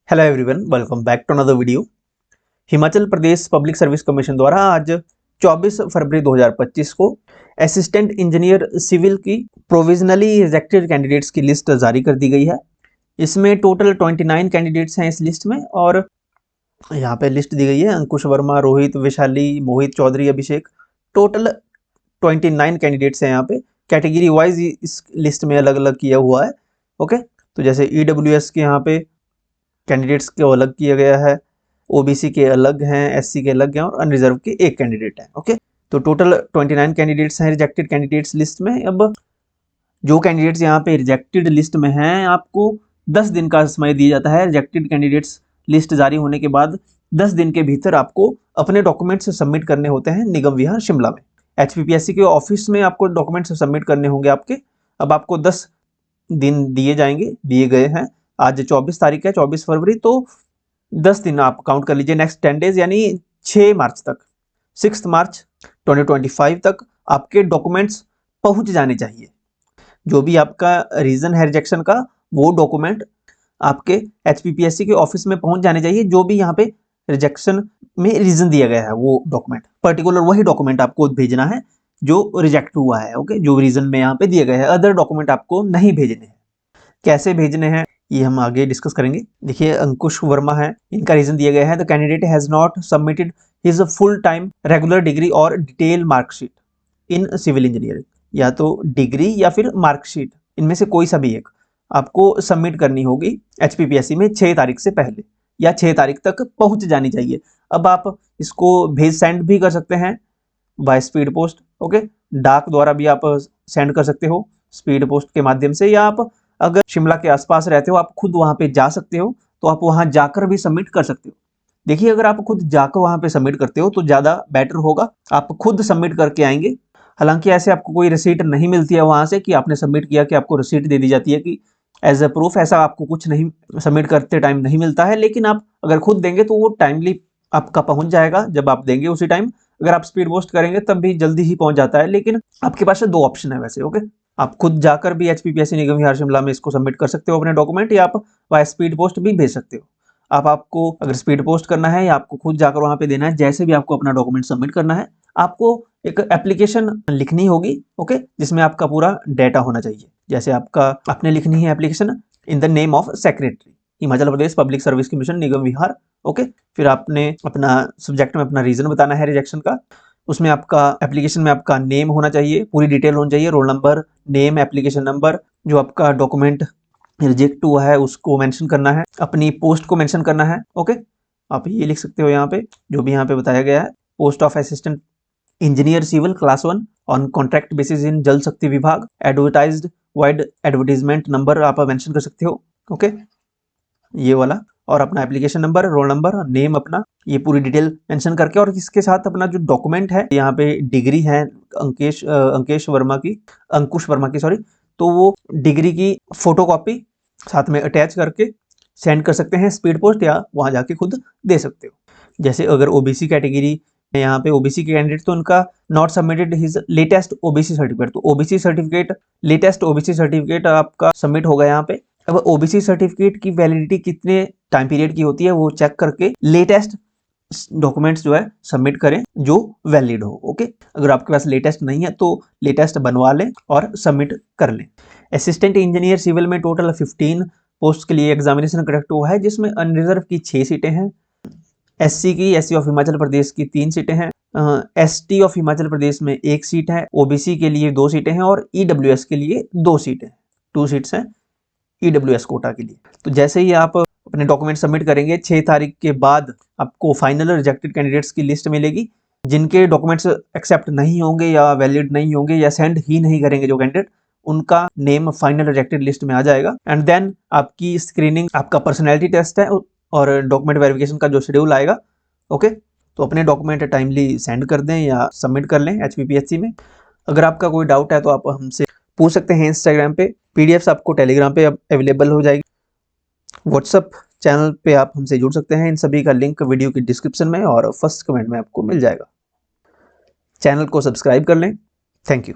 Hello everyone, welcome back to another video. Himachal Pradesh public service commission द्वारा आज 24 फरवरी 2025 को असिस्टेंट इंजीनियर सिविल की प्रोविजनली रिजेक्टेड कैंडिडेट्स की लिस्ट जारी कर दी गई है। इसमें टोटल 29 कैंडिडेट्स हैं इस लिस्ट में, और यहाँ पे लिस्ट दी गई है अंकुश वर्मा, रोहित, वैशाली, मोहित चौधरी, अभिषेक। टोटल 29 कैंडिडेट्स हैं यहाँ पे। कैटेगरी वाइज इस लिस्ट में अलग अलग किया हुआ है। ओके, तो जैसे EWS के यहाँ पे कैंडिडेट्स को अलग किया गया है, ओबीसी के अलग हैं, SC के अलग हैं, और अनरिजर्व के एक कैंडिडेट है। ओके, तो टोटल 29 कैंडिडेट्स हैं रिजेक्टेड कैंडिडेट्स लिस्ट में। अब जो कैंडिडेट्स यहाँ पे रिजेक्टेड लिस्ट में हैं, आपको 10 दिन का समय दिया जाता है। रिजेक्टेड कैंडिडेट्स लिस्ट जारी होने के बाद 10 दिन के भीतर आपको अपने डॉक्यूमेंट्स सबमिट करने होते हैं निगम विहार शिमला में। HPPSC के ऑफिस में आपको डॉक्यूमेंट्स सबमिट करने होंगे आपके। अब आपको 10 दिन दिए जाएंगे, दिए गए हैं। आज 24 तारीख है, 24 फरवरी, तो 10 दिन आप काउंट कर लीजिए। नेक्स्ट 10 डेज यानी 6 मार्च तक, 6 मार्च 2025 तक आपके डॉक्यूमेंट्स पहुंच जाने चाहिए। जो भी आपका रीजन है रिजेक्शन का, वो डॉक्यूमेंट आपके HPPSC के ऑफिस में पहुंच जाने चाहिए। जो भी यहाँ पे रिजेक्शन में रीजन दिया गया है, वो डॉक्यूमेंट, पर्टिकुलर वही डॉक्यूमेंट आपको भेजना है जो रिजेक्ट हुआ है। ओके, जो रीजन में यहाँ पे दिया गया है, अदर डॉक्यूमेंट आपको नहीं भेजने हैं। कैसे भेजने हैं ये हम आगे डिस्कस करेंगे। देखिए, अंकुश वर्मा है, इनका रीजन दिया गया है, the candidate has not submitted his full time regular degree और detail marksheet in civil engineering. या तो डिग्री या फिर मार्कशीट, इनमें से कोई सा भी एक आपको सबमिट करनी होगी HPPSC में 6 तारीख से पहले, या 6 तारीख तक पहुंच जानी चाहिए। अब आप इसको सेंड भी कर सकते हैं बाय स्पीड पोस्ट। ओके, डाक द्वारा भी आप सेंड कर सकते हो स्पीड पोस्ट के माध्यम से, या आप अगर शिमला के आसपास रहते हो, आप खुद वहां पे जा सकते हो, तो आप वहां जाकर भी सबमिट कर सकते हो। देखिए, अगर आप खुद जाकर वहां पे सबमिट करते हो तो ज़्यादा बेटर होगा, आप खुद सबमिट करके आएंगे। हालांकि ऐसे आपको कोई रिसीट नहीं मिलती है वहां से कि आपने सबमिट किया, कि आपको रिसीट दे दी जाती है कि एज अ प्रूफ, ऐसा आपको कुछ नहीं सबमिट करते टाइम नहीं मिलता है। लेकिन आप अगर खुद देंगे तो वो टाइमली आपका पहुंच जाएगा, जब आप देंगे उसी टाइम। अगर आप स्पीड पोस्ट करेंगे तब भी जल्दी ही पहुंच जाता है। लेकिन आपके पास 2 ऑप्शन है वैसे। ओके, आप खुद जाकर भी HPPSC निगम विहार शिमला में इसको सबमिट कर सकते हो अपने डॉक्यूमेंट, या आप वाया स्पीड पोस्ट भी भेज सकते हो। आपको अगर स्पीड पोस्ट करना है या आपको खुद जाकर वहां पे देना है, जैसे भी आपको अपना डॉक्यूमेंट सबमिट करना है, आपको एक एप्लीकेशन लिखनी होगी। ओके, जिसमें आपका पूरा डेटा होना चाहिए। जैसे आपने लिखनी है application in the name of secretary, Himachal Pradesh public service commission Nigam Vihar. Okay, फिर आपने अपना सब्जेक्ट में अपना रीजन बताना है रिजेक्शन का। उसमें आपका एप्लीकेशन में आपका नेम होना चाहिए, पूरी डिटेल होनी चाहिए, role number, name, application number, जो आपका डॉक्यूमेंट रिजेक्ट हुआ है उसको मेंशन करना है, अपनी पोस्ट को मेंशन करना है। ओके, आप ये लिख सकते हो यहाँ पे जो भी यहाँ पे बताया गया है। Post of assistant engineer civil class 1 on contract basis in Jal Shakti Vibhag, advertised vide advertisement number आप मेंशन कर सकते हो। ओके, ये वाला, और अपना application number, roll number, name अपना, ये पूरी डिटेल मेंशन करके, और इसके साथ अपना जो डॉक्यूमेंट है, यहाँ पे डिग्री है अंकुश वर्मा की सॉरी, तो वो डिग्री की फोटोकॉपी साथ में अटैच करके सेंड कर सकते हैं स्पीड पोस्ट, या वहां जाके खुद दे सकते हो। जैसे अगर OBC कैटेगरी, यहाँ पे OBC के कैंडिडेट, तो उनका not submitted his latest OBC certificate, तो OBC certificate, latest OBC certificate आपका सबमिट होगा यहाँ पे। अब OBC सर्टिफिकेट की वैलिडिटी कितने टाइम पीरियड की होती है, वो चेक करके लेटेस्ट डॉक्यूमेंट्स जो है सबमिट करें जो वैलिड हो। ओके, अगर आपके पास लेटेस्ट नहीं है तो लेटेस्ट बनवा लें और सबमिट कर लें। असिस्टेंट इंजीनियर सिविल में टोटल 15 पोस्ट के लिए एग्जामिनेशन कंडक्ट हुआ है, जिसमें अनरिजर्व की 6 सीटें हैं, SC ऑफ हिमाचल प्रदेश की 3 सीटें हैं, ST ऑफ हिमाचल प्रदेश में 1 सीट है, OBC के लिए 2 सीटें हैं, और EWS के लिए 2 सीटें, 2 सीट्स हैं EWS कोटा के लिए। तो जैसे ही आप अपने डॉक्यूमेंट सबमिट करेंगे, 6 तारीख के बाद आपको फाइनल रिजेक्टेड कैंडिडेट्स की लिस्ट मिलेगी। जिनके डॉक्यूमेंट्स एक्सेप्ट नहीं होंगे या वैलिड नहीं होंगे या सेंड ही नहीं करेंगे जो कैंडिडेट, उनका नेम फाइनल रिजेक्टेड लिस्ट में आ जाएगा। एंड देन आपकी स्क्रीनिंग, आपका पर्सनैलिटी टेस्ट है और डॉक्यूमेंट वेरिफिकेशन का जो शेड्यूल आएगा। ओके, तो अपने डॉक्यूमेंट टाइमली सेंड कर दें या सबमिट कर लें HPPSC में। अगर आपका कोई डाउट है तो आप हमसे पूछ सकते हैं इंस्टाग्राम पे, PDFs आपको टेलीग्राम पे अवेलेबल हो जाएगी, व्हाट्सअप चैनल पे आप हमसे जुड़ सकते हैं। इन सभी का लिंक वीडियो की डिस्क्रिप्शन में और फर्स्ट कमेंट में आपको मिल जाएगा। चैनल को सब्सक्राइब कर लें। Thank you.